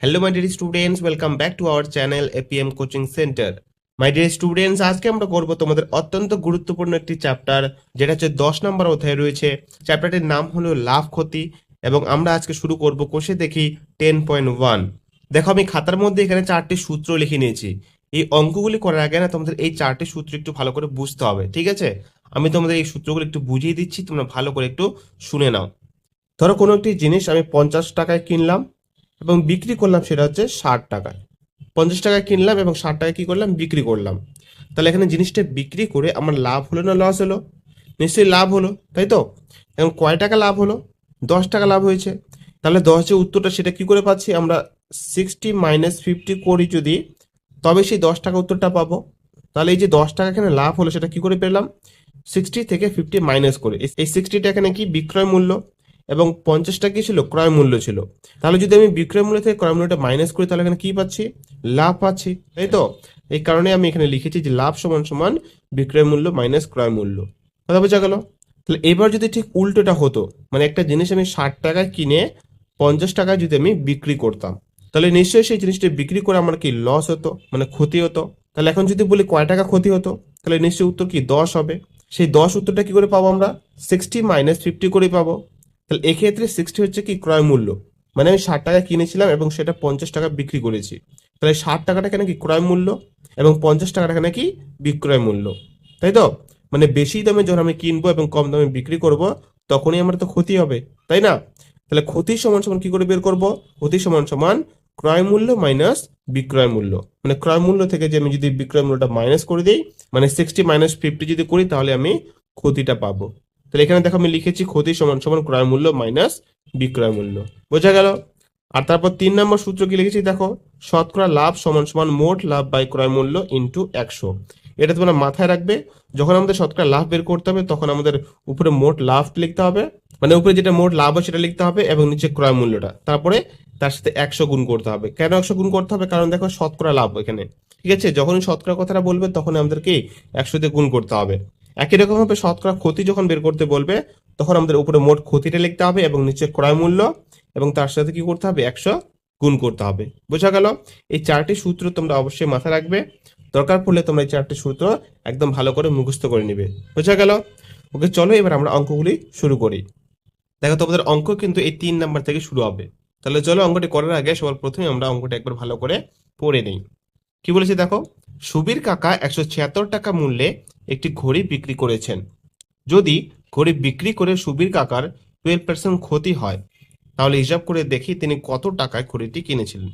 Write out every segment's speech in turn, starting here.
Hello my dear students, welcome back to our channel APM coaching centre. My dear students, আজকে আমরা করব তোমাদের অত্যন্ত গুরুত্বপূর্ণ একটি চ্যাপ্টার, যেটা হচ্ছে 10 নম্বর অধ্যায়ে রয়েছে। চ্যাপ্টারটির নাম হলো লাভ ক্ষতি, এবং আমরা আজকে শুরু করব কোষে দেখি 10.1। দেখো, আমি খাতার মধ্যে এখানে 4টি সূত্র লিখে নিয়েছি। এই অঙ্কগুলি করার আগে না তোমাদের এই 4টি সূত্র একটু ভালো করে বুঝতে হবে, ঠিক আছে? আমি তোমাদের এই সূত্রগুলো একটু বুঝিয়ে দিচ্ছি, তোমরা ভালো করে একটু শুনে নাও। ধরো কোনো একটি জিনিস আমি 50 টাকায় কিনলাম এবং বিক্রি করলাম সেটা হচ্ছে 60 টাকায়। 50 টাকায় কিনলাম এবং 60 টাকায় কি করলাম, বিক্রি করলাম। তাহলে এখানে জিনিসটা বিক্রি করে আমার লাভ হলো না লস হলো? নিশ্চয়ই লাভ হলো, তাই তো? এবং কয় টাকা লাভ হলো? 10 টাকা লাভ হয়েছে। তাহলে 10 যে উত্তরটা সেটা কি করে পাচ্ছি আমরা? 60 - 50 করি যদি, তবে সেই 10 টাকা উত্তরটা পাবো। তাহলে এই যে 10 টাকা এখানে লাভ হলো সেটা কি করে পেলাম? 60 থেকে 50 মাইনাস করে। এই 60টা এখানে কি বিক্রয় মূল্য, এবং 50টা কি ছিল? ক্রয় মূল্য ছিল। তাহলে যদি আমি বিক্রয় মূল্য থেকে ক্রয় মূল্যটা মাইনাস করি, তাহলে এখানে কি পাচ্ছি? লাভ পাচ্ছি, তাই তো? এই কারণে আমি এখানে লিখেছি যে লাভ সমান সমান বিক্রয় মূল্য মাইনাস ক্রয় মূল্য। কথা বোঝা গেল? তাহলে এবার যদি ঠিক উল্টোটা হতো, মানে একটা জিনিস আমি 60 টাকায় কিনে 50 টাকায় যদি আমি বিক্রি করতাম, তাহলে নিশ্চয়ই সেই জিনিসটা বিক্রি করে আমার কি লস হতো, মানে ক্ষতি হতো। তাহলে এখন যদি বলি কয় টাকা ক্ষতি হতো, তাহলে নিশ্চয়ই উত্তর কি? 10 হবে। সেই 10 উত্তরটা কি করে পাবো আমরা? 60 - 50 করে পাবো। তাহলে এক্ষেত্রে 60 হচ্ছে কি? ক্রয় মূল্য। মানে আমি 60 টাকা কিনেছিলাম এবং সেটা 50 টাকা বিক্রি করেছি। তাহলে 60 টাকাটা কেন কি? ক্রয় মূল্য, এবং 50 টাকাটা কেন কি? বিক্রয় মূল্য, তাই তো? মানে বেশি দামে যখন আমি কিনবো এবং কম দামে বিক্রি করব, তখনই আমার তো ক্ষতি হবে, তাই না? তাহলে ক্ষতি সমান সমান কি করে বের করব? ক্ষতি সমান সমান ক্রয় মূল্য মাইনাস বিক্রয় মূল্য। মানে ক্রয় মূল্য থেকে যে আমি যদি বিক্রয় মূল্যটা মাইনাস করে দিই, মানে 60 - 50 যদি করি, তাহলে আমি ক্ষতিটা পাবো। তাহলে এখানে দেখো আমি লিখেছি ক্ষতি সমান সমান ক্রয় মূল্য মাইনাস বিক্রয় মূল্য। বোঝা গেল? আর তারপর 3 নম্বর সূত্র কি লিখেছি দেখো, শতকরা লাভ সমান সমান মোট লাভ বাই ক্রয় মূল্য ইন্টু 100। এটা তোমরা মাথায় রাখবে। যখন আমাদের শতকরা লাভ বের করতে হবে, তখন আমাদের উপরে মোট লাভ লিখতে হবে, মানে উপরে যেটা মোট লাভ হয় সেটা লিখতে হবে, এবং নিচে ক্রয় মূল্যটা, তারপরে তার সাথে 100 গুণ করতে হবে। কেন 100 গুণ করতে হবে? কারণ দেখো শতকরা লাভ এখানে, ঠিক আছে? যখনই শতকরা কথাটা বলবে তখন আমাদেরকে 100 দিয়ে গুণ করতে হবে। একই রকম ভাবে শতকরা ক্ষতি যখন বের করতে বলবে, তখন আমাদের উপরে মোট ক্ষতিটা লিখতে হবে এবং নিচে ক্রয় মূল্য, এবং তার সাথে কি করতে হবে? 100 গুণ করতে হবে। বোঝা গেল? এই 4টি সূত্র তোমরা অবশ্যই মাথায় রাখবে। দরকার পড়লে তোমরা এই 4টি সূত্র একদম ভালো করে মুখস্থ করে নিবে। বোঝা গেল? ওকে, চলো এবার আমরা অঙ্কগুলি শুরু করি। দেখো, তোমাদের অঙ্ক কিন্তু এই 3 নাম্বার থেকে শুরু হবে। তাহলে চলো অঙ্কটি করার আগে সবার প্রথমে আমরা অঙ্কটা একবার ভালো করে পড়ে নেই। কি বলেছে দেখো, সুবীর কাকা 176 টাকা মূল্যে একটি ঘড়ি বিক্রি করেছেন। যদি ঘড়ি বিক্রি করে সুবীর কাকার 12% ক্ষতি হয়, তাহলে হিসাব করে দেখি তিনি কত টাকায় ঘড়িটি কিনেছিলেন।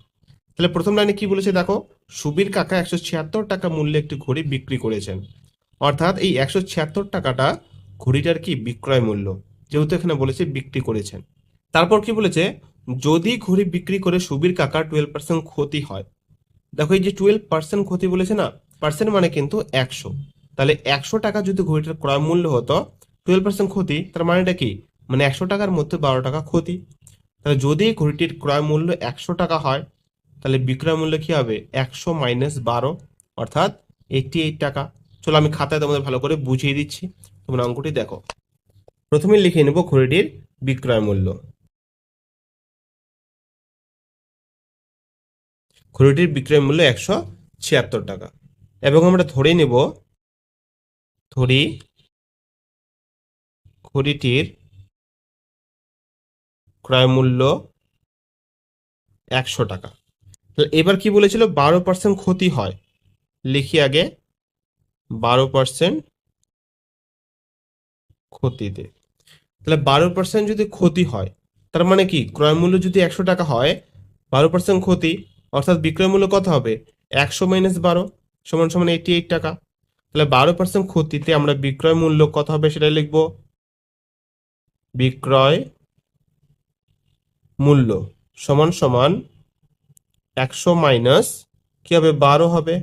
তাহলে প্রথম লাইনে কি বলেছে দেখো, সুবীর কাকা 176 টাকা মূল্যে একটি ঘড়ি বিক্রি করেছেন। অর্থাৎ এই 176 টাকাটা ঘড়িটার কি? বিক্রয় মূল্য, যেহেতু এখানে বলেছে বিক্রি করেছেন। তারপর কি বলেছে, যদি ঘড়ি বিক্রি করে সুবীর কাকার 12% ক্ষতি হয়। দেখো, এই যে 12% ক্ষতি বলেছে না, পার্সেন্ট মানে কিন্তু 100। তাহলে 100 টাকা যদি ঘড়িটার ক্রয় মূল্য হতো, 12% ক্ষতি, তার মানেটা কি? মানে 100 টাকার মধ্যে 12 টাকা ক্ষতি। তাহলে যদি ঘড়িটির ক্রয় মূল্য 100 টাকা হয়, তাহলে বিক্রয় মূল্য কি হবে? 100 - 12, অর্থাৎ 88 টাকা। চলো আমি খাতায় তোমাদের ভালো করে বুঝিয়ে দিচ্ছি, তোমরা অঙ্কটি দেখো। প্রথমে লিখে নেব ঘড়িটির বিক্রয় মূল্য। ঘড়িটির বিক্রয় মূল্য 176 টাকা, এবং আমরা ধরে নেব ঘড়িটির ক্রয় মূল্য 100 টাকা। তাহলে এবার কি বলেছিল? 12% ক্ষতি হয়। লিখি আগে 12% ক্ষতিতে। তাহলে 12% যদি ক্ষতি হয়, তার মানে কি? ক্রয় মূল্য যদি 100 টাকা হয়, 12% ক্ষতি, অর্থাৎ বিক্রয় মূল্য কত হবে? 100 - 12 সমান সমান 88 টাকা। তাহলে 12% ক্ষতিতে আমরা বিক্রয় মূল্য কত হবে সেটা লিখব। বিক্রয় মূল্য সমান সমান 100 মাইনাস কি হবে? 12 হবে,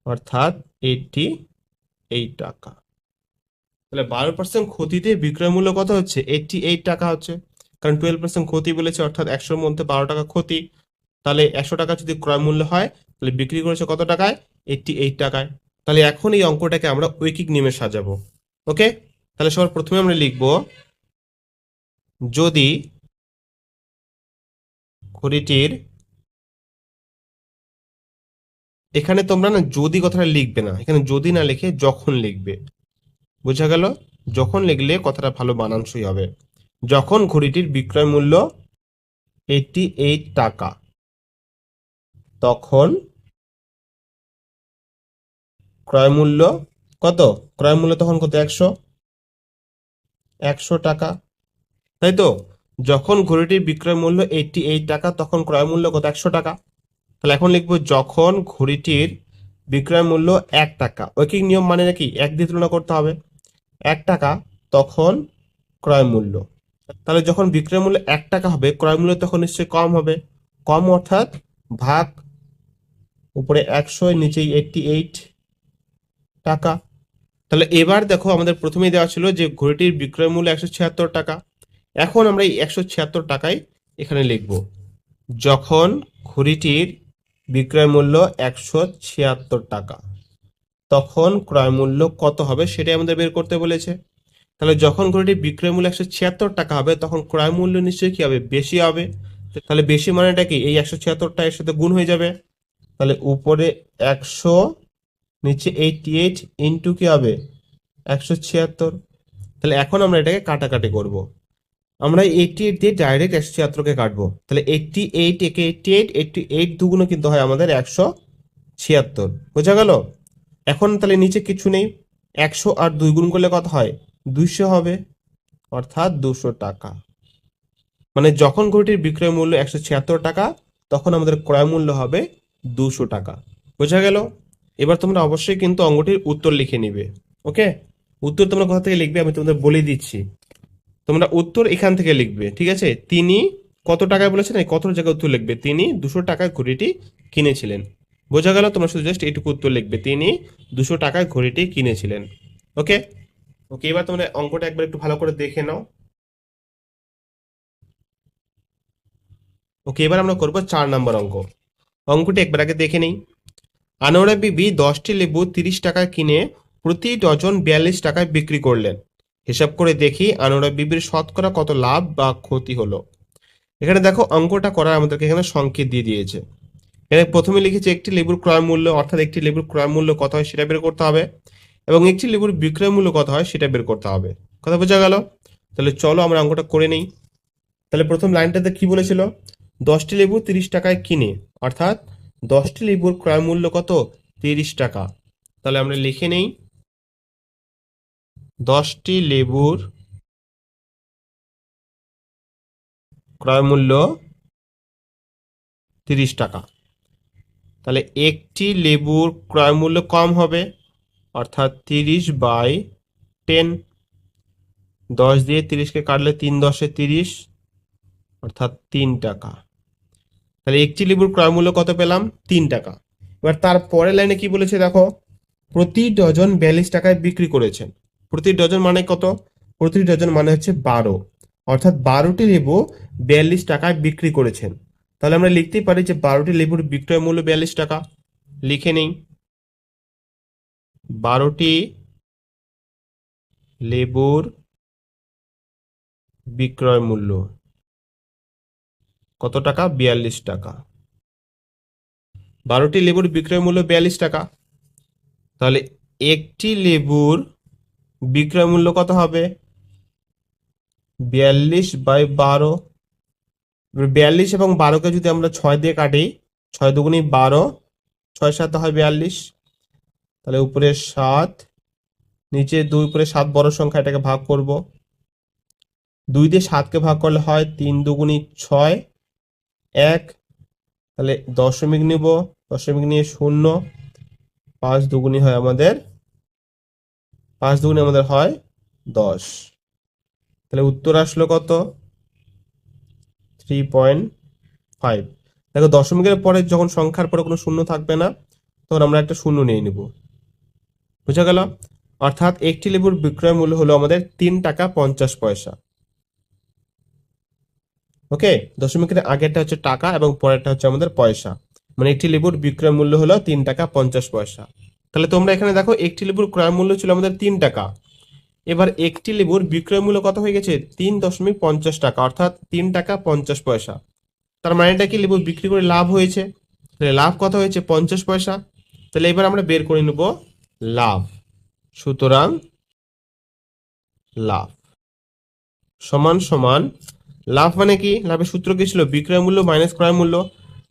অর্থাৎ 88 টাকা। তাহলে 12% ক্ষতিতে বিক্রয় মূল্য কত হচ্ছে? 88 টাকা হচ্ছে। কারণ 12% ক্ষতি বলেছে, অর্থাৎ 100-র মধ্যে 12 টাকা ক্ষতি। তাহলে 100 টাকা যদি ক্রয় মূল্য হয়, তাহলে বিক্রি করেছে কত টাকায়? 88 টাকায়। তাহলে এখন এই অঙ্কটাকে আমরা ঐকিক নিয়মে সাজাবো। ওকে, তাহলে সবার প্রথমে আমরা লিখব, যদি ঘড়িটির, এখানে তোমরা না যদি কথাটা লিখবে না, এখানে যদি না লিখে যখন লিখবে, বোঝা গেল? যখন লিখলে কথাটা ভালো মানানসই হবে। যখন ঘড়িটির বিক্রয় মূল্য 88 টাকা, তখন ক্রয় মূল্য কত? ক্রয় মূল্য তখন কত? 100 টাকা, তাই তো? যখন ঘড়িটির বিক্রয় মূল্য 88 টাকা, তখন ক্রয় মূল্য কত? 100 টাকা। তাহলে এখন লিখবো যখন ঘড়িটির বিক্রয় মূল্য 1 টাকা, ঐকিক নিয়ম মানে নাকি 1 দিয়ে তুলনা করতে হবে, 1 টাকা, তখন ক্রয় মূল্য। তাহলে যখন বিক্রয় মূল্য 1 টাকা হবে, ক্রয় মূল্য তখন নিশ্চয়ই কম হবে। কম অর্থাৎ ভাগ, উপরে 100, নিচেই 88 টাকা। তাহলে এবার দেখো, আমাদের প্রথমেই দেওয়া ছিল যে ঘড়িটির বিক্রয় মূল্য 176 টাকা। এখন আমরা এই 176 টাকায় এখানে লিখব যখন ঘড়িটির বিক্রয় মূল্য 176 টাকা, তখন ক্রয় মূল্য কত হবে সেটাই আমাদের বের করতে বলেছে। তাহলে যখন ঘড়িটির বিক্রয় মূল্য 176 টাকা হবে, তখন ক্রয় মূল্য নিশ্চয়ই কি হবে? বেশি হবে। তাহলে বেশি মানেটা কি? এই 176টা এর সাথে গুণ হয়ে যাবে। তাহলে উপরে 100, নিচে 88 ইন্টু কি হবে? 176। তাহলে এখন আমরা এটাকে কাটাকাটি করব। আমরা 88 দিয়ে ডাইরেক্ট 176কে কাটবো। তাহলে 88 একে 88, 88 দুগুণ কিন্তু হয় আমাদের 176, বোঝা গেল? এখন তাহলে নিচে কিছু নেই, 100 আর 2 গুণ করলে কত হয়? 200 হবে, অর্থাৎ 200 টাকা। মানে যখন ঘড়িটির বিক্রয় মূল্য 176 টাকা, তখন আমাদের ক্রয় মূল্য হবে 200 টাকা, বোঝা গেল? এবার তোমরা অবশ্যই কিন্তু অঙ্কটির উত্তর লিখে নিবে। ওকে, উত্তর তোমরা কোথা থেকে লিখবে আমি তোমাদের বলে দিচ্ছি। তোমরা উত্তর এখান থেকে লিখবে, ঠিক আছে? তিনি কত টাকায় বলেছেন, এই কত জায়গায় উত্তর লিখবে। তিনি 200 টাকায় ঘড়িটি কিনেছিলেন, বোঝা গেল? তোমরা শুধু জাস্ট এইটুকু উত্তর লিখবে, তিনি 200 টাকায় ঘড়িটি কিনেছিলেন। ওকে ওকে, এবার তোমরা অঙ্কটা একবার একটু ভালো করে দেখে নাও। ওকে, এবার আমরা করবো 4 নম্বর অঙ্ক। অঙ্কটি একবার আগে দেখে নেই। আনোয়ারা বিবি 10টি লেবু 30 টাকায় কিনে প্রতি ডজন 42 টাকায় বিক্রি করলেন। হিসাব করে দেখি আনোয়ারা বিবির শতকরা কত লাভ বা ক্ষতি হলো। এখানে দেখো, অঙ্কটা করার আমাদেরকে এখানে সংকেত দিয়ে দিয়েছে। এখানে প্রথমে লিখেছে একটি লেবুর ক্রয় মূল্য, অর্থাৎ একটি লেবুর ক্রয় মূল্য কত হয় সেটা বের করতে হবে, এবং একটি লেবুর বিক্রয় মূল্য কত হয় সেটা বের করতে হবে। কথা বোঝা গেল? তাহলে চলো আমরা অঙ্কটা করে নেই। তাহলে প্রথম লাইনটাতে কি বলেছিল? 10টি লেবু 30 টাকায় কিনে, অর্থাৎ 10টি লেবুর ক্রয় মূল্য কত? 30 টাকা। তাহলে আমরা লিখে নেই 10টি লেবুর ক্রয় মূল্য 30 টাকা। তাহলে একটি লেবুর ক্রয় মূল্য কম হবে, অর্থাৎ 30/10। 10 দিয়ে 30কে কাটলে 3 10 30, অর্থাৎ 3 টাকা। তাহলে একটি লেবুর ক্রয় মূল্য কত পেলাম? 3 টাকা। এবার তারপরের লাইনে কি বলেছে দেখো, প্রতি ডজন 42 টাকায় বিক্রি করেছেন। প্রতি ডজন মানে কত? প্রতি ডজন মানে হচ্ছে 12, অর্থাৎ 12টি লেবু 42 টাকায় বিক্রি করেছেন। তাহলে আমরা লিখতেই পারি যে 12টি লেবুর বিক্রয় মূল্য 42 টাকা। লিখে নেই 12টি লেবুর বিক্রয় মূল্য কত টাকা? 42 টাকা। 12টি লেবুর বিক্রয় মূল্য 42 টাকা। তাহলে একটি লেবুর বিক্রয় মূল্য কত হবে? 42/12। 42 এবং 12কে যদি আমরা 6 দিয়ে কাটি, 6 দুগুণী 12, 6 7 হয় 42। তাহলে উপরে 7, নিচে 2, উপরে 7 বড় সংখ্যা, এটাকে ভাগ করব। 2 দিয়ে 7কে ভাগ করলে হয় 3 দুগুণী 6, 1। তাহলে দশমিক নিব, দশমিক নিয়ে 0, 5 দুগুণী হয় আমাদের 5 দুগুণী আমাদের হয় 10। তাহলে উত্তর আসলো কত? 3.5। দেখো, দশমিকের পরে যখন সংখ্যার পরে কোনো শূন্য থাকবে না, তখন আমরা একটা শূন্য নিয়ে নিব, বুঝা গেল? অর্থাৎ একটি লেবুর বিক্রয় মূল্য হলো আমাদের 3 টাকা 50 পয়সা। ওকে, দশমিকের আগেরটা হচ্ছে টাকা এবং পরেরটা হচ্ছে আমাদের পয়সা, মানে একটি লেবুর বিক্রয় মূল্য হলো 3 টাকা 50 পয়সা। তাহলে তোমরা এখানে দেখো, একটি লেবুর ক্রয় মূল্য ছিল আমাদের 3 টাকা। এবার একটি লেবুর বিক্রয় মূল্য কত হয়ে গেছে? 3.50 টাকা, অর্থাৎ 3 টাকা 50 পয়সা। তার মানেটা কি লিখবো, বিক্রি করে লাভ হয়েছে। তাহলে লাভ কত হয়েছে, 50 পয়সা। তাহলে এবার আমরা বের করে নেব লাভ। সুতরাং লাভ সমান সমান, লাভ মানে কি, লাভের সূত্র কি ছিল, বিক্রয় মূল্য মাইনাস ক্রয় মূল্য।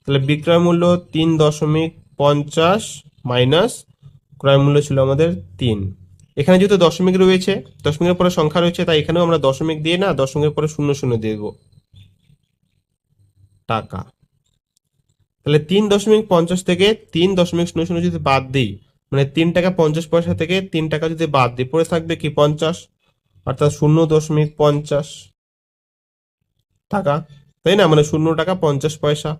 তাহলে বিক্রয় মূল্য 3.50 মাইনাস ক্রয় মূল্য ছিল আমাদের 3। এখানে যেহেতু দশমিক রয়েছে, দশমিকের পরে সংখ্যা রয়েছে, তাই এখানেও আমরা দশমিক দিয়ে না, দশমিকের পরে শূন্য শূন্য দিয়ে দেবো, টাকা। তাহলে 3.50 থেকে 3.00 যদি বাদ দিই, মানে 3 টাকা 50 পয়সা থেকে 3 টাকা যদি বাদ দিই, পরে থাকবে কি 50, অর্থাৎ 0.50 টাকা, তাই না, মানে 0 টাকা 50 পয়সা।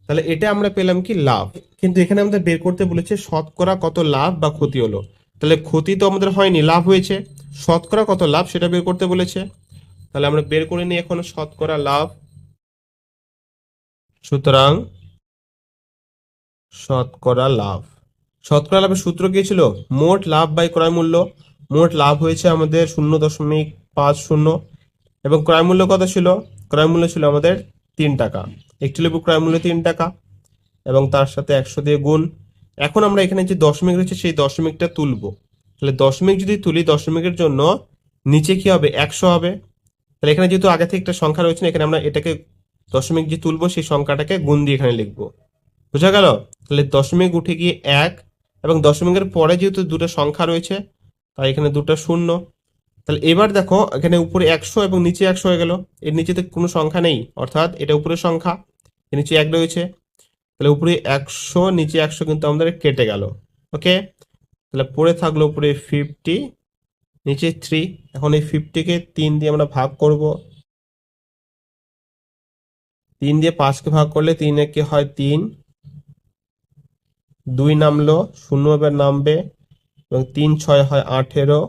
তাহলে এটা আমরা পেলাম কি লাভ। কিন্তু এখানে আমাদের বের করতে বলেছে শতকরা কত লাভ বা ক্ষতি হলো। তাহলে ক্ষতি তো আমাদের হয়নি, লাভ হয়েছে, শতকরা কত লাভ সেটা বের করতে বলেছে। তাহলে আমরা বের করে নিই এখন শতকরা লাভ। সুতরাং শতকরা লাভ, শতকরা লাভের সূত্র কি ছিল, মোট লাভ বাই ক্রয় মূল্য। মোট লাভ হয়েছে আমাদের 0.50 এবং ক্রয় মূল্য কত ছিল, ক্রয় মূল্য ছিল আমাদের 3 টাকা। একটি লেবু ক্রয় মূল্য 3 টাকা এবং তার সাথে 100 দিয়ে গুণ। এখন আমরা এখানে যে দশমিক রয়েছে সেই দশমিকটা তুলবো। তাহলে দশমিক যদি তুলি, দশমিকের জন্য নিচে কি হবে, 100 হবে। তাহলে এখানে যেহেতু আগে থেকে একটা সংখ্যা রয়েছে না, এখানে আমরা এটাকে দশমিক যে তুলবো সেই সংখ্যাটাকে গুণ দিয়ে এখানে লিখবো। বোঝা গেল? তাহলে দশমিক উঠে গিয়ে 1 এবং দশমিকের পরে যেহেতু দুটো সংখ্যা রয়েছে, তাই এখানে দুটো শূন্য। তাহলে এবার দেখো এখানে উপরে 100 এবং নিচে 100 হয়ে গেল, এর নিচে তো কোনো সংখ্যা নেই, অর্থাৎ এটা উপরের সংখ্যা, এর নিচে 1 রয়েছে। তাহলে উপরে 100 নিচে 100 কিন্তু আমাদের কেটে গেল। ওকে, তাহলে পরে থাকলো উপরে 50 নিচে 3। এখন এই 50 কে 3 দিয়ে আমরা ভাগ করব। 3 দিয়ে 5কে ভাগ করলে 3 একে হয় 3, 2 নামলো, 0 এবার নামবে এবং 3 6 হয় 18,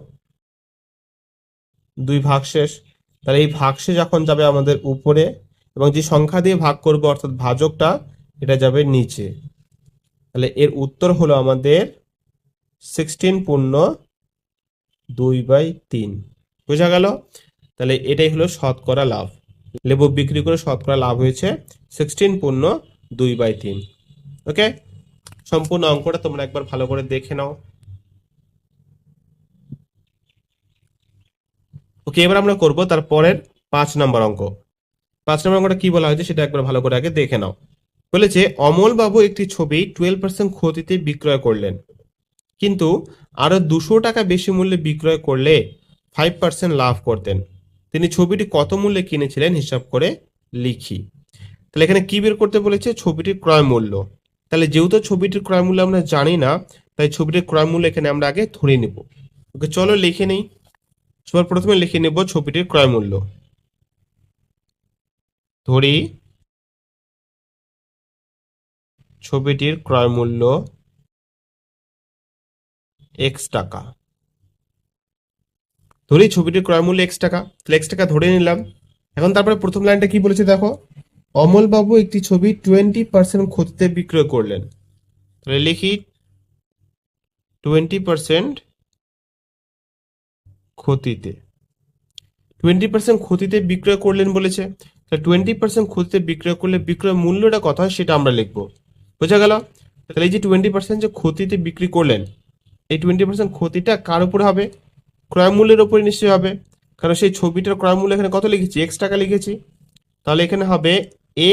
2 ভাগশেষ। তাহলে এই ভাগশেষ যখন যাবে আমাদের উপরে এবং যে সংখ্যা দিয়ে ভাগ করবো অর্থাৎ ভাজকটা, এটা যাবে নিচে। তাহলে এর উত্তর হলো আমাদের 16.2/3। বোঝা গেল? তাহলে এটাই হলো শতকরা লাভ। লেবু বিক্রি করে শতকরা লাভ হয়েছে 16.2/3। ওকে, সম্পূর্ণ অঙ্কটা তোমরা একবার ভালো করে দেখে নাও। ওকে, এবার আমরা করব তারপরের 5 নম্বর অঙ্ক। 5 নম্বর অঙ্কটা কি বলা হয়েছে সেটা একবার ভালো করে আগে দেখে নাও। বলেছে অমল বাবু একটি ছবি 12% ক্ষতিতে বিক্রয় করলেন, কিন্তু আরো 200 টাকা বেশি মূল্যে বিক্রয় করলে 5% লাভ করতেন। তিনি ছবিটি কত মূল্যে কিনেছিলেন হিসাব করে লিখি। তাহলে এখানে কি বের করতে বলেছে, ছবিটির ক্রয় মূল্য। তাহলে যেহেতু ছবিটির ক্রয় মূল্য আমরা জানি না, তাই ছবিটির ক্রয় মূল্য এখানে আমরা আগে ধরে নেব। ওকে, চলো লিখে নেই। সবার প্রথমে লিখে নেব ছবিটির ক্রয় মূল্য। ধরি ছবিটির ক্রয় মূল্য x টাকা। ধরি ছবিটির ক্রয় মূল্য x টাকা, তাহলে x টাকা ধরে নিলাম। এখন তারপরে প্রথম লাইনটা কি বলেছে দেখো, অমল বাবু একটি ছবি 20% ক্ষতিতে বিক্রয় করলেন। তাহলে লিখি 20% ক্ষতিতে। 20% ক্ষতিতে বিক্রয় করলেন বলেছে, তাহলে 20% ক্ষতিতে বিক্রয় করলে বিক্রয় মূল্যটা কত হয় সেটা আমরা লিখবো। বোঝা গেল? তাহলে এই যে 20% যে ক্ষতিতে বিক্রি করলেন, এই 20% ক্ষতিটা কার উপরে হবে, ক্রয় মূল্যের উপরে নিশ্চয়ই হবে, কারণ সেই ছবিটার ক্রয় মূল্য এখানে কত লিখেছি, x টাকা লিখেছি। তাহলে এখানে হবে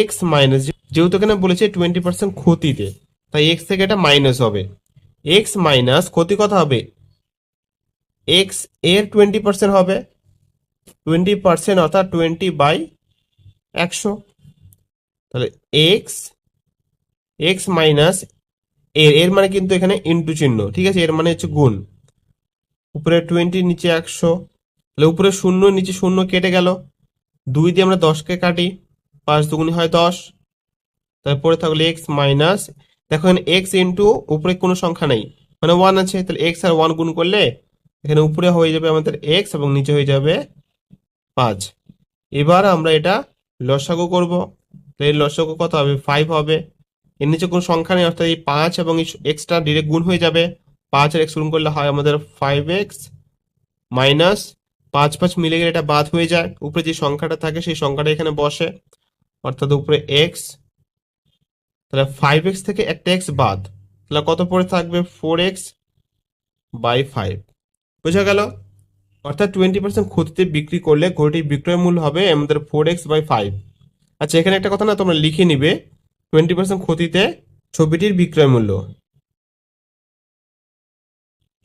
x মাইনাস, যেহেতু এখানে বলেছে 20% ক্ষতিতে, তাই x থেকে এটা মাইনাস হবে। x মাইনাস ক্ষতি কত হবে, x এর 20% হবে, 20% অর্থাৎ 20/100। তাহলে এক্স, এক্স মাইনাস এর, এর মানে কিন্তু এখানে ইন্টু চিহ্ন, ঠিক আছে, এর মানে হচ্ছে গুণ। উপরে 20 নিচে 100, তাহলে উপরে 0 নিচে 0 কেটে গেল, 2 দিয়ে আমরা 10কে কাটি, 5 দুগুণে হয় 10। তারপরে থাকলে এক্স মাইনাস, দেখো এখানে এক্স ইন্টু উপরে কোনো সংখ্যা নেই, মানে 1 আছে, তাহলে এক্স আর 1 গুণ করলে এখানে উপরে হয়ে যাবে আমাদের এক্স এবং নিচে হয়ে যাবে 5। এবার আমরা এটা লসাগু করব। এর লসাগু কত হবে, 5 হবে। এর নিচে কোনো সংখ্যা নেই, অর্থাৎ এই 5 এবং এক্সটা ডিরেক্ট গুণ হয়ে যাবে। 5 আর এক্স গুণ করলে হয় আমাদের 5x মাইনাস 5 5 মিলে গেলে এটা বাদ হয়ে যায়, উপরে যে সংখ্যাটা থাকে সেই সংখ্যাটা এখানে বসে, অর্থাৎ উপরে এক্স, তাহলে 5x থেকে একটা এক্স বাদ, তাহলে কত পড়ে থাকবে 4x বাই 5। বোঝা গেল? অর্থাৎ 20% ক্ষতিতে বিক্রি করলে ঘড়িটির বিক্রয় মূল্য হবে আমাদের 4x বাই 5। আচ্ছা, এখানে একটা কথা না, তোমরা লিখে নিবে 20% ক্ষতিতে ছবিটির বিক্রয় মূল্য,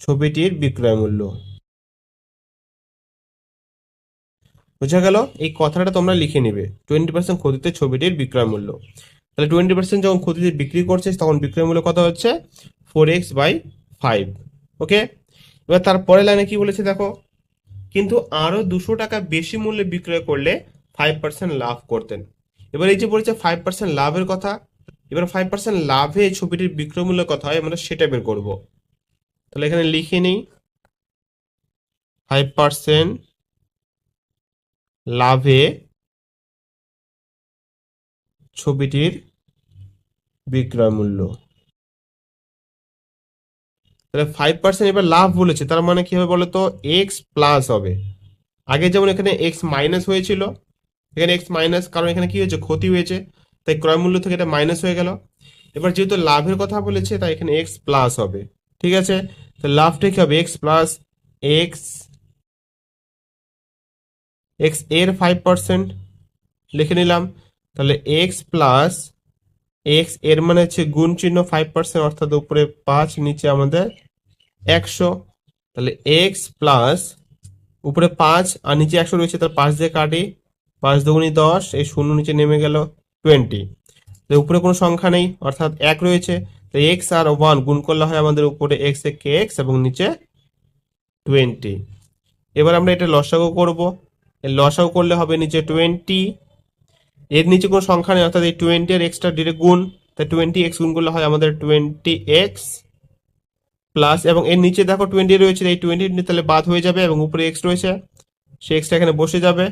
ছবিটির বিক্রয় মূল্য। বোঝা গেল? এই কথাটা তোমরা লিখে নিবে 20% ক্ষতিতে ছবিটির বিক্রয় মূল্য। তাহলে 20% যখন ক্ষতিতে বিক্রি করছিস তখন বিক্রয় মূল্য কত হচ্ছে 4x বাই 5। ওকে, এবার তারপরে লাইনে কি বলেছে দেখো, কিন্তু আরো 200 টাকা বেশি মূল্যে বিক্রয় করলে 5% লাভ করতেন। এবার এই যে বলেছে 5% লাভের কথা, এবার 5% লাভে এই ছবিটির বিক্রয় মূল্য কত হয় আমরা সেটা বের করব। তাহলে এখানে লিখে নিই 5% লাভে ছবিটির বিক্রয় মূল্য। তাহলে 5% এবার লাভ বলেছে, তার মানে কি হবে বলতো, এক্স প্লাস হবে। আগে যেমন এখানে এক্স মাইনাস হয়েছিল, এখানে এক্স মাইনাস, কারণ এখানে কি হয়েছে ক্ষতি হয়েছে, তাই ক্রয় মূল্য থেকে এটা মাইনাস হয়ে গেল। এবার যেহেতু লাভের কথা বলেছে তাই এখানে এক্স প্লাস হবে। ঠিক আছে, তো লাভটা কি হবে এক্স প্লাস এক্স, এক্স এর 5% লিখে নিলাম। তাহলে এক্স প্লাস এক্স এর মানে হচ্ছে গুণ চিহ্ন 5%, অর্থাৎ উপরে 5 নিচে আমাদের 100। তাহলে এক্স প্লাস উপরে 5 আর নিচে 100 রয়েছে, তার 5 দিয়ে কাটি, 5 দুগুণি 10, এই শূন্য নিচে নেমে গেল 20। তো উপরে কোনো সংখ্যা নেই অর্থাৎ 1 রয়েছে, তো এক্স আর 1 গুণ করলে হয় আমাদের উপরে এক্স একে এক্স এবং নিচে 20। এবার আমরা এটা লসাগু করব, এর লসাগু করলে হবে নিচে 20, এর নিচে কোনো সংখ্যা নেই অর্থাৎ এই 20 আর এক্সটা ডিরেক্ট গুণ, তাই 20x গুণ করলে হয় আমাদের 20x প্লাস, এবং এর নিচে দেখো 20 রয়েছে, এই 20 তাহলে বাদ হয়ে যাবে এবং উপরে এক্স রয়েছে, সেই এক্সটা এখানে বসে যাবে।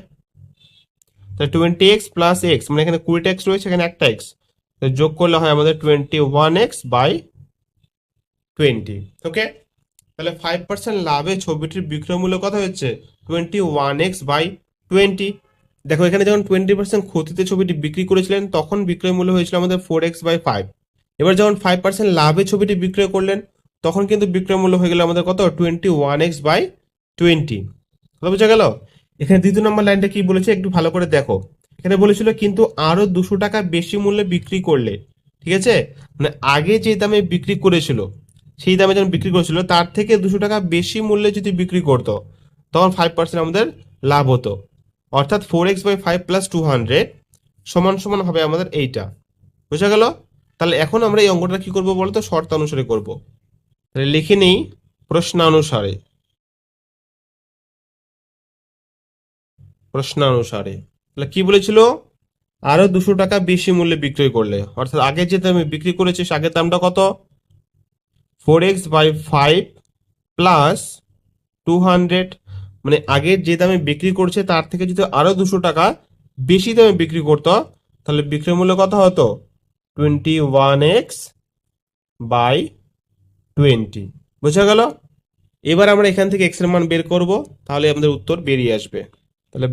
তাহলে 20x প্লাস এক্স মানে এখানে 20টা এক্স রয়েছে, এখানে একটা এক্স, যোগ করলে হয় আমাদের 21x বাই 20। ওকে, তাহলে 5% লাভে ছবিটির বিক্রয় মূল্য কত হচ্ছে 21x বাই 20। দেখো এখানে যখন 20% ক্ষতিতে ছবিটি বিক্রি করেছিলেন তখন বিক্রয় মূল্য হয়েছিল আমাদের 4x বাই 5। এবার যখন 5% লাভে ছবিটি বিক্রয় করলেন তখন কিন্তু বিক্রয় মূল্য হয়ে গেল আমাদের কত 21x বাই 20। কথা বোঝা গেল? এখানে দ্বিতীয় নম্বর লাইনটা কি বলেছে একটু ভালো করে দেখো। এখানে বলেছিল কিন্তু আরো 200 টাকা বেশি মূল্যে বিক্রি করলে, ঠিক আছে, মানে আগে যে দামে বিক্রি করেছিল সেই দামে যখন বিক্রি করেছিল তার থেকে 200 টাকা বেশি মূল্যে যদি বিক্রি করতো তখন 5% আমাদের লাভ হতো, অর্থাৎ 4x বাই 5 প্লাস 200 সমান সমান হবে আমাদের এইটা। বোঝা গেল? তাহলে এখন আমরা এই অঙ্কটা কি করব বলতো, শর্ত অনুসারে করব। তাহলে লিখে নেই প্রশ্নানুসারে, প্রশ্নানুসারে। তাহলে কি বলেছিল, আরো 200 টাকা বেশি মূল্যে বিক্রয় করলে, অর্থাৎ আগে যে দামে বিক্রি করেছিস আগের দামটা কত 4x বাই 5 প্লাস 200, মানে আগের যে দামে বিক্রি করছে তার থেকে যদি আরো 200 টাকা বেশি দামে বিক্রি করতো তাহলে বিক্রয় মূল্য কত হতো 21x বাই 20। বোঝা গেল? এবার আমরা এখান থেকে এক্স এর মান বের করব, তাহলে আমাদের উত্তর বেরিয়ে আসবে। তাহলে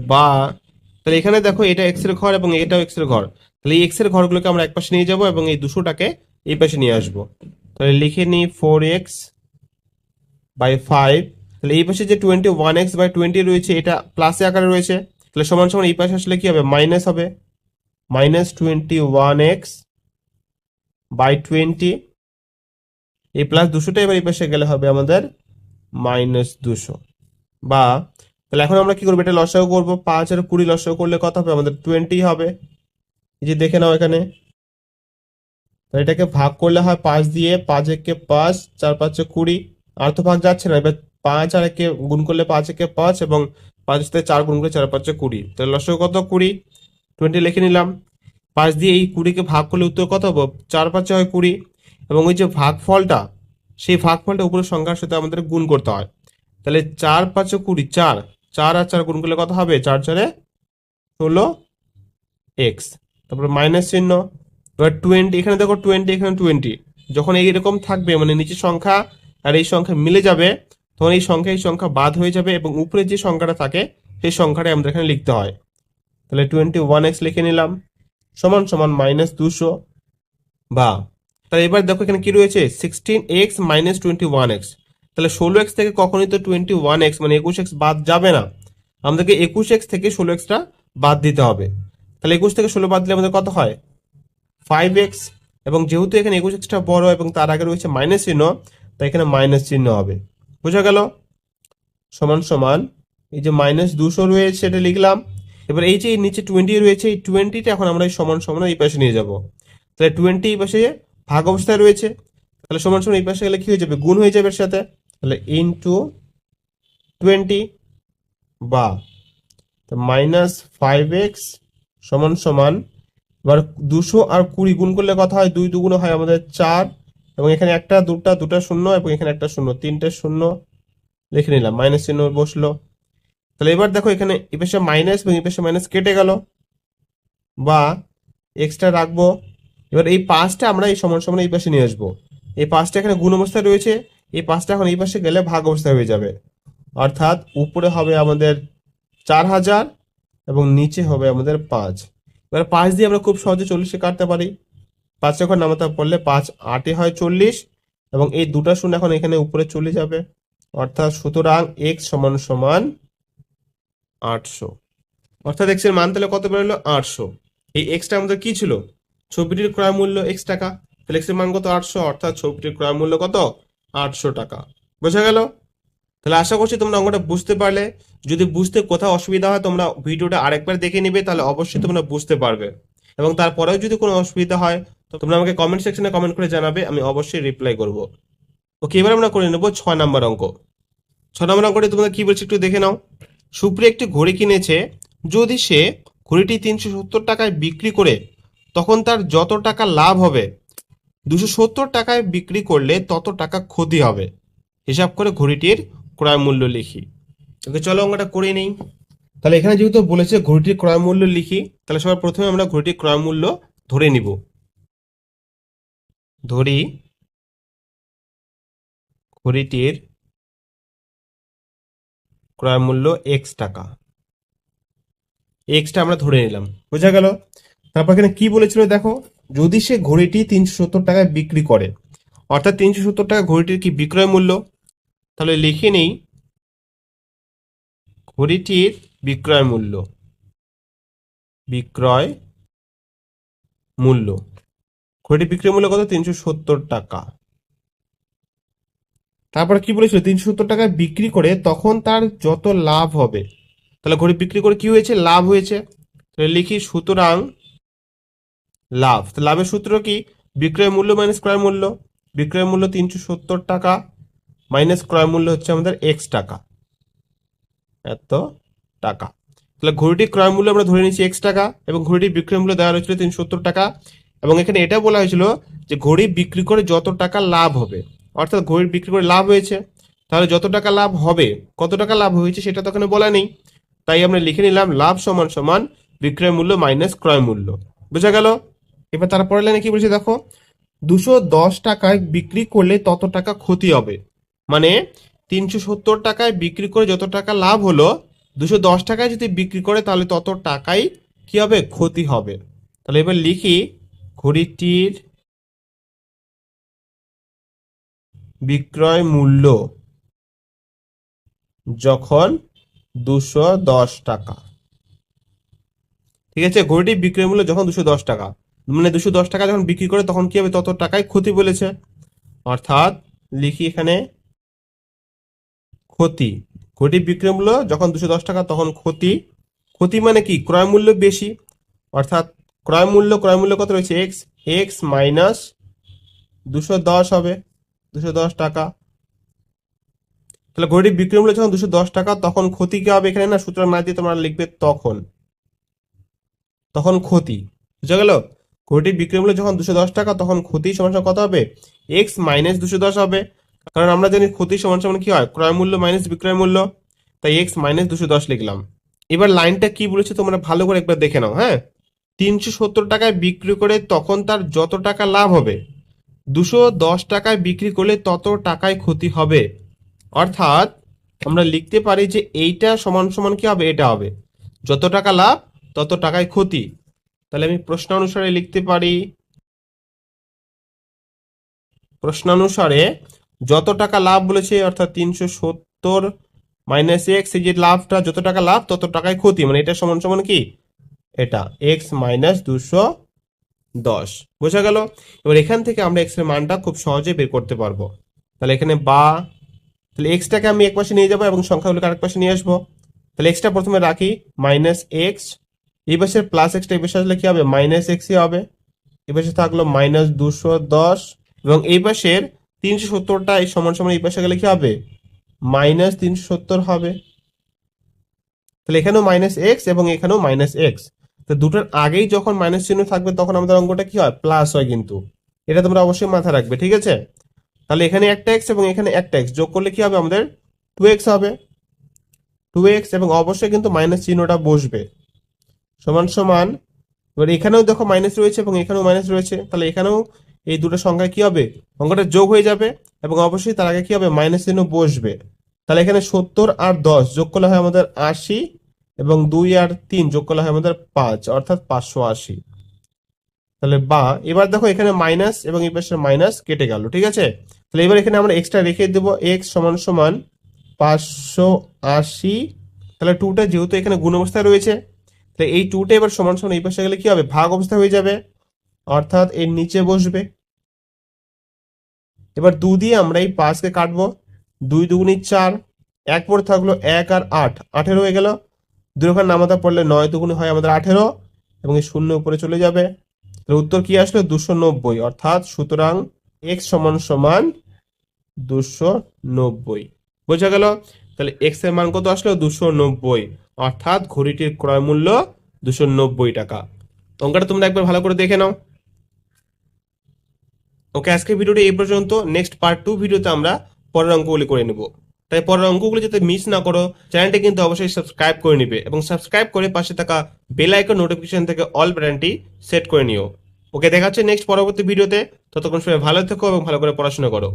তাহলে এখানে দেখো এটা এক্স এর ঘর এবং এটাও এক্স এর ঘর, তাহলে এই এক্স এর ঘরগুলোকে আমরা এক পাশে নিয়ে যাব এবং এই 200টাকে এই পাশে নিয়ে আসব। তাহলে লিখে নিই 4x বাই 5, তাহলে এই পাশে যে 21x বাই 20 রয়েছে এটা প্লাসে আকারে রয়েছে, তাহলে সমান সমান এই পাশে আসলে কি হবে মাইনাস হবে, মাইনাস 21x বাই 20, এই প্লাস 200টা এবার এই পাশে গেলে হবে আমাদের মাইনাস 200। বা তাহলে এখন আমরা কি করবো, এটা লসাগু করবো, 5 আর 20 লসাগু করলে কত হবে আমাদের 20 হবে। এই যে দেখে নাও এখানে, তাহলে এটাকে ভাগ করলে হয় 5 দিয়ে, 5 একে 5, 4 5 20, আর তো ভাগ যাচ্ছে না, এবার 5 আর একে গুণ করলে 5 একে 5 এবং 5 থেকে 4 গুণ করে 4 5 20, তাহলে লসাগু কত 20, 20 লিখে নিলাম। 5 দিয়ে এই 20কে ভাগ করলে উত্তর কত হবে 4 5 হয় 20, এবং ওই যে ভাগফলটা সেই ভাগফলটা উপরের সংখ্যার সাথে আমাদের গুণ করতে হয়। তাহলে 4 5 20, 4 4 আর 4 গুণ করলে কত হবে 4 4 16x, তারপরে মাইনাস চিহ্ন। এবার 20, এখানে দেখো 20, এখানে 20, যখন এইরকম থাকবে মানে নিচের সংখ্যা আর এই সংখ্যা মিলে যাবে তখন এই সংখ্যা বাদ হয়ে যাবে এবং উপরে যে সংখ্যাটা থাকে সেই সংখ্যাটাই আমাদের এখানে লিখতে হয়। তাহলে 21x লিখে নিলাম। সমান সমান -200 বা তাহলে এবার দেখো এখানে কি রয়েছে 16x - 21x। তাহলে 16x থেকে কখনোই তো 21x মানে 21x বাদ যাবে না, আমাদেরকে 21x থেকে 16x টা বাদ দিতে হবে। তাহলে 21 থেকে 16 বাদ দিলে আমাদের কত হয় 5x, এবং যেহেতু এখানে 21x টা বড় এবং তার আগে রয়েছে মাইনাস চিহ্ন, তাই এখানে মাইনাস চিহ্ন হবে। বোঝা গেল? সমান সমান এই যে -200 রয়েছে এটা লিখলাম। এবার এই যে নিচে 20 রয়েছে, এই 20টা এখন আমরা এই সমান সমান এই পাশে নিয়ে যাব। তাহলে 20 এই পাশে ভাগ অবস্থায় রয়েছে, তাহলে সমান সমান এই পাশে গেলে কি হয়ে যাবে গুণ হয়ে যাবে এর সাথে, তাহলে ইনটু 20 বা -5x সমান সমান, এবার 200 আর 20 গুণ করলে কত হয় 2 দুগুণ হয় আমাদের 4, এবং এখানে একটা দুটা শূন্য এবং এখানে একটা শূন্য, তিনটে শূন্য লিখে নিলাম, মাইনাস চিহ্ন বসলো। তাহলে এবার দেখো এখানে এই পাশে মাইনাস এবং এই পাশে মাইনাস কেটে গেল, বা এক্সট্রা রাখবো। এবার এই 5টা আমরা এই সমান সমান এই পাশে নিয়ে আসবো, এই 5টা এখানে গুণ অবস্থায় রয়েছে, এই 5টা এখন এই পাশে গেলে ভাগ অবস্থায় হয়ে যাবে, অর্থাৎ উপরে হবে আমাদের 4000 এবং নিচে হবে আমাদের 5। এবার 5 দিয়ে আমরা খুব সহজে 40 কাটতে পারি, 5 যখন নামাতে পড়লে 5 8 হয় 40, এবং এই দুটা শূন্য এখন এখানে উপরে চলে যাবে, অর্থাৎ সুতরাং x সমান সমান 800। অর্থাৎ x এর মান তাহলে কত বেরোলো 800। এই এক্সটা আমাদের কি ছিল ছবিটির ক্রয় মূল্য x টাকা, তাহলে x এর মান কত 800, অর্থাৎ ছবিটির ক্রয় মূল্য কত 800 টাকা। বোঝা গেল? তাহলে আশা করছি তোমরা অঙ্কটা বুঝতে পারলে। যদি বুঝতে কোথাও অসুবিধা হয় তোমরা ভিডিওটা আরেকবার দেখে নিবে, তাহলে অবশ্যই তোমরা বুঝতে পারবে। এবং তারপরেও যদি কোনো অসুবিধা হয় তো তোমরা আমাকে কমেন্ট সেকশনে কমেন্ট করে জানাবে, আমি অবশ্যই রিপ্লাই করব। ওকে, এবার আমরা করে নেব 6 নম্বর অঙ্ক। 6 নম্বর অঙ্কটি তোমরা কি বলছে একটু দেখে নাও। সুপ্রিয়া একটি ঘড়ি কিনেছে, যদি সে ঘড়িটি 370 টাকায় বিক্রি করে তখন তার যত টাকা লাভ হবে 270 টাকায় বিক্রি করলে তত টাকা ক্ষতি হবে, হিসাব করে ঘড়িটির ক্রয় মূল্য লিখি। ওকে, চলো অঙ্কটা করে নেই। তাহলে এখানে যেহেতু বলেছে ঘড়িটির ক্রয় মূল্য লিখি, তাহলে সবার প্রথমে আমরা ঘড়িটির ক্রয় মূল্য ধরে নিব। ধরি ঘড়িটির ক্রয় মূল্য x টাকা, এক্সটা আমরা ধরে নিলাম। বোঝা গেল? তারপর এখানে কি বলেছিল দেখো, যদি সে ঘড়িটি 370 টাকায় বিক্রি করে, অর্থাৎ 370 টাকা ঘড়িটির কি বিক্রয় মূল্য, তাহলে লিখে নেই ঘড়িটির বিক্রয় মূল্য। বিক্রয় মূল্য, ঘড়িটির বিক্রয় মূল্য কত 370 টাকা। তারপর কি বলেছিল 370 টাকায় বিক্রি করে তখন তার যত লাভ হবে, তাহলে ঘড়ি বিক্রি করে কি হয়েছে লাভ হয়েছে, তাহলে লিখি সুতরাং লাভ। তো লাভের সূত্র কি বিক্রয় মূল্য মাইনাস ক্রয় মূল্য, বিক্রয় মূল্য 370 টাকা মাইনাস ক্রয় মূল্য হচ্ছে আমাদের x টাকা, এত টাকা। তাহলে ঘড়িটির ক্রয় মূল্য আমরা ধরে নিচ্ছি x টাকা, এবং ঘড়িটির বিক্রয় মূল্য দেওয়া হয়েছিল 370 টাকা, এবং এখানে এটা বলা হয়েছিল যে ঘড়ি বিক্রি করে যত টাকা লাভ হবে, অর্থাৎ ঘড়ি বিক্রি করে লাভ হয়েছে, তাহলে যত টাকা লাভ হবে, কত টাকা লাভ হয়েছে সেটা তো এখানে বলা নেই, তাই আমরা লিখে নিলাম লাভ সমান সমান বিক্রয় মূল্য মাইনাস ক্রয় মূল্য। বোঝা গেল? এবার তারপরে লাইনে কি বলছে দেখো, 210 টাকায় বিক্রি করলে তত টাকা ক্ষতি হবে, মানে 370 টাকায় বিক্রি করে যত টাকা লাভ হলো 210 টাকায় যদি বিক্রি করে তাহলে তত টাকাই কি হবে ক্ষতি হবে। তাহলে এবার লিখি ঘড়িটির বিক্রয় মূল্য যখন 210 টাকা, ঠিক আছে, ঘড়িটির বিক্রয় মূল্য যখন 210 টাকা, মানে 210 টাকা যখন বিক্রি করে তখন কি হবে তত টাকায় ক্ষতি বলেছে, অর্থাৎ লিখি এখানে ক্ষতি। ঘড়িটির বিক্রয় মূল্য যখন 210 টাকা তখন ক্ষতি, ক্ষতি মানে কি ক্রয় মূল্য বেশি, অর্থাৎ ক্রয় মূল্য কত রয়েছে x মাইনাস 210 হবে 210 টাকা। তাহলে ঘড়িটির বিক্রয় মূল্য যখন 210 টাকা তখন ক্ষতি কি হবে, এখানে না সুতরাং না দিয়ে তোমরা লিখবে তখন, তখন ক্ষতি। বুঝা গেল? ঘড়িটির বিক্রয় মূল্য যখন 210 টাকা তখন ক্ষতি সমান সমান কত হবে x মাইনাস 210 হবে, কারণ আমরা জানি ক্ষতি সমান সমান কি হয় ক্রয় মূল্য মাইনাস বিক্রয় মূল্য, তাই x মাইনাস 210 লিখলাম। এবার লাইনটা কি বলেছে তোমরা ভালো করে একবার দেখে নাও। হ্যাঁ, 370 টাকায় বিক্রি করে তখন তার যত টাকা লাভ হবে 210 টাকায় বিক্রি করলে তত টাকায় ক্ষতি হবে, অর্থাৎ আমরা লিখতে পারি যে এইটা সমান সমান কি হবে, এটা হবে যত টাকা লাভ তত টাকায় ক্ষতি। তাহলে আমি প্রশ্নানুসারে লিখতে পারি, প্রশ্নানুসারে যত টাকা লাভ বলেছে অর্থাৎ 370 মাইনাস এক্স, এই যে লাভটা যত টাকা লাভ তত টাকায় ক্ষতি, মানে এটা সমান সমান কি, এটা এক্স মাইনাস 210। বোঝা গেল? এবার এখান থেকে আমরা এক্স এর মানটা খুব সহজে বের করতে পারবো। তাহলে এখানে তাহলে এক্সটাকে আমি এক পাশে নিয়ে যাবো এবং সংখ্যাগুলোকে আরেক পাশে নিয়ে আসবো। তাহলে এক্সটা প্রথমে রাখি, মাইনাস এক্স, এই পাশে প্লাস এক্সটা এই পাশে আসলে কি হবে, মাইনাস এক্সই হবে। এই পাশে থাকলো মাইনাস 210 এবং এই পাশের 370টা এই সমান সমান এই পাশে গেলে কি হবে, মাইনাস 370 হবে। তাহলে এখানেও মাইনাস এক্স এবং এখানেও মাইনাস এক্স। তো দুটোর আগেই যখন মাইনাস চিহ্ন থাকবে তখন আমাদের অঙ্কটা কি হয়, প্লাস হয় কিন্তু, এটা তোমরা অবশ্যই মাথায় রাখবে, ঠিক আছে? তাহলে এখানে একটা এক্স এবং এখানে একটা এক্স যোগ করলে কি হবে আমাদের 2x হবে, 2x, এবং অবশ্যই কিন্তু মাইনাস চিহ্নটা বসবে, সমান সমান। এবার এখানেও দেখো মাইনাস রয়েছে এবং এখানেও মাইনাস রয়েছে, তাহলে এখানেও এই দুটো সংখ্যা কি হবে, অঙ্কটা যোগ হয়ে যাবে এবং অবশ্যই তার আগে কি হবে, মাইনাস চিহ্ন বসবে। তাহলে এখানে 70 আর 10 যোগ করলে হয় আমাদের 80 এবং 2 আর 3 যোগ করলে হয় আমাদের 5, অর্থাৎ 580। তাহলে এবার দেখো এখানে মাইনাস এবং এই পাশে মাইনাস কেটে গেল, ঠিক আছে? তাহলে এবার এখানে আমরা এক্সট্রা রেখে দেবো, এক্স সমান সমান 580। তাহলে টুটা যেহেতু এখানে গুণ অবস্থায় রয়েছে, তাহলে এই টুটা এবার সমান সমান এই পাশে গেলে কি হবে, ভাগ অবস্থা হয়ে যাবে, অর্থাৎ এর নিচে বসবে। এবার 2 দিয়ে আমরা এই 5কে কাটবো, 2 দুগুণী 4, এক পরে থাকলো 1 আর 8, 18 হয়ে গেল। দুই ওখানে নামাতে পড়লে 9 দুগুণী হয় আমাদের 18 এবং এই শূন্য উপরে চলে যাবে। তাহলে উত্তর কি আসলো, 290, অর্থাৎ সুতরাং এক্স সমান সমান 290। বোঝা গেল? তাহলে এক্স এর মান কত আসলো, 290, অর্থাৎ ঘড়িটির ক্রয় মূল্য 290 টাকা। অঙ্কটা তোমরা একবার ভালো করে দেখে নাও। ওকে, আজকে ভিডিওটি এই পর্যন্ত। নেক্সট পার্ট 2 ভিডিওতে আমরা পরের অঙ্কগুলি করে নেব। তাই পরের অঙ্কগুলি যাতে মিস না করো, চ্যানেলটি কিন্তু অবশ্যই সাবস্ক্রাইব করে নিবে এবং সাবস্ক্রাইব করে পাশে থাকা বেল আইকন নোটিফিকেশন থেকে অল বাটনটি সেট করে নিও। ওকে, দেখা হচ্ছে নেক্সট পরবর্তী ভিডিওতে। ততক্ষণ সবাই ভালো থেকো এবং ভালো করে পড়াশোনা করো।